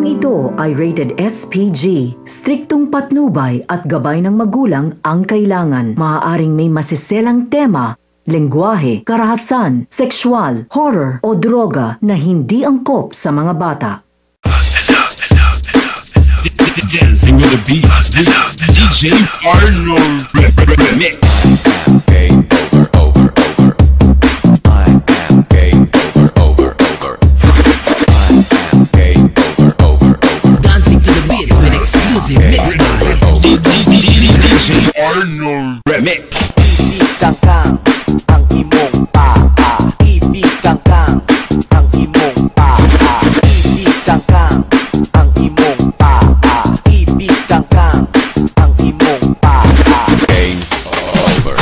ito ay rated SPG. Striktong patnubay at gabay ng magulang ang kailangan. Maaaring may masiselang tema, lengguwahe, karahasan, sexual, horror o droga na hindi angkop sa mga bata. Dancing with the beat, DJ Arnold Remix. Mix by DJ Arnold Remix. Ibigang kang ang imong paa. Ibigang kang ang imong paa. Ibigang kang ang imong paa. Ibigang kang ang imong paa. Game over.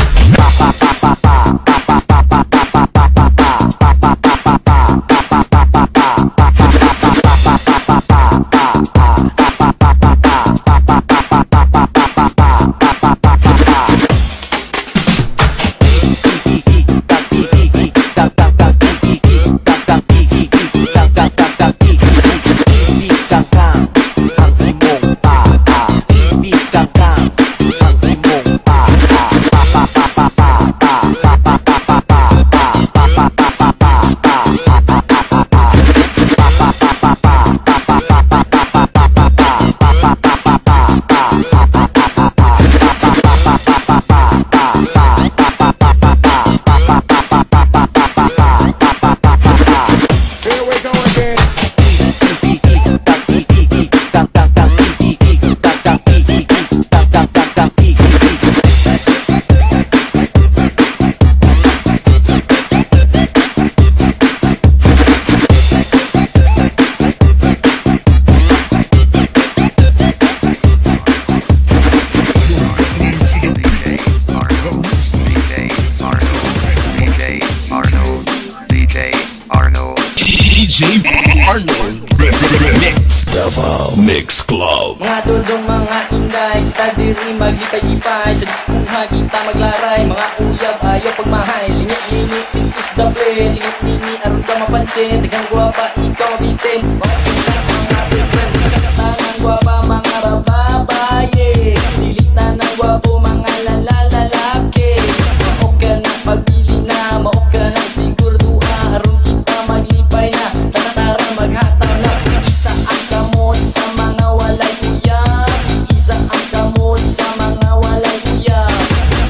DJ Arnold Remix. Davao Mix Club. Mga dudong mga inday, kita diri maglipay-lipay. Sa diskuha kita maglaray, mga uyab ayaw pagmahay. Lingit-lingit, pintus dable, lingit-lingit, aron ka mapansin. Dagang guwapa, ikaw bitin. Mga pinang mga best friend, nagkakatangan guwapa, mga bababaye. Dilita ng guwapo, mga lalaki. Maok ka na, pagpili na, maok ka na, sigurdua. Aron kita maglipay na, tatatarang maghataw na. Isa ang kamot sa mga walay uyab. Isa ang kamot sa mga walay uyab.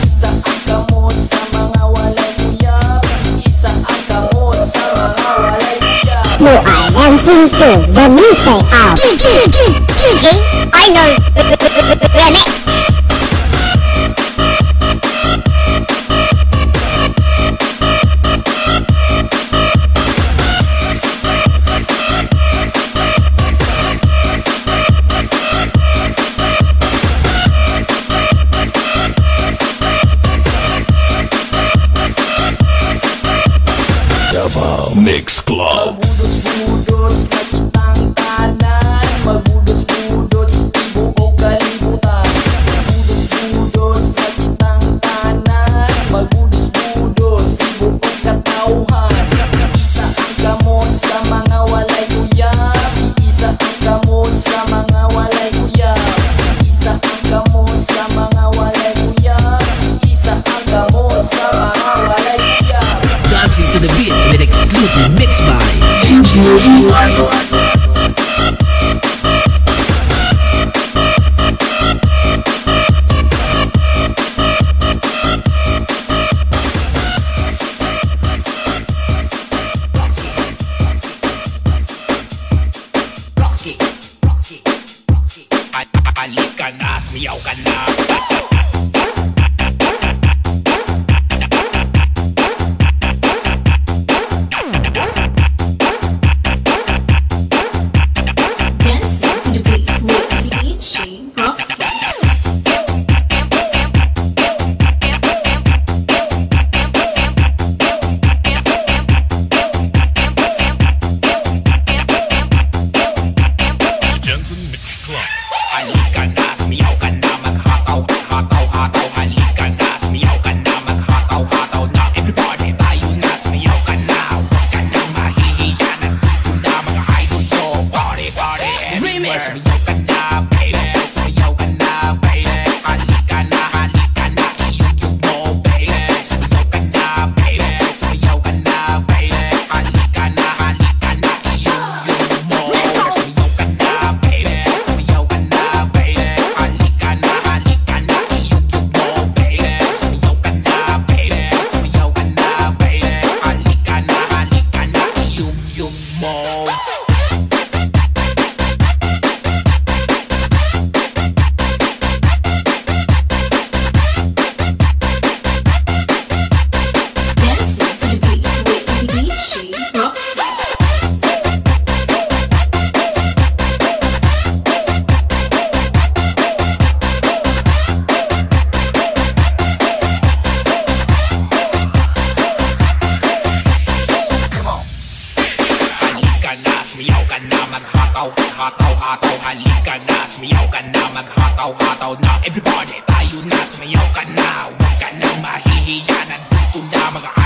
Isa ang kamot sa mga walay uyab. Isa ang kamot sa mga walay uyab. You are dancing to the music of DJ Arnold Remix. Davao Mix Club. Magbudots-budots na kitang tanan. Magbudots-budots, tibuok kalibutan. Magbudots-budots na kitang tanan. Magbudots-budots, tibuok katauhan. Isa ang gamot sa mga walay uyab. Isa ang gamot sa mga walay uyab. Isa ang gamot sa mga walay uyab. Isa ang gamot sa mga walay uyab. Dancing to the beat with exclusive mix by DJ Arnold. Halika na, sumiyaw ka na. Dancing to the beat with DJ Rockstar. Jensen Mix Club. Halika na, sumiyaw ka na, maghataw ka na, maghataw-hataw-hataw. Halika na, sumayaw ka na, maghataw-hataw na. Everybody, tayo na, sumayaw ka na. Huwag ka nang mahihiya, nandito na mga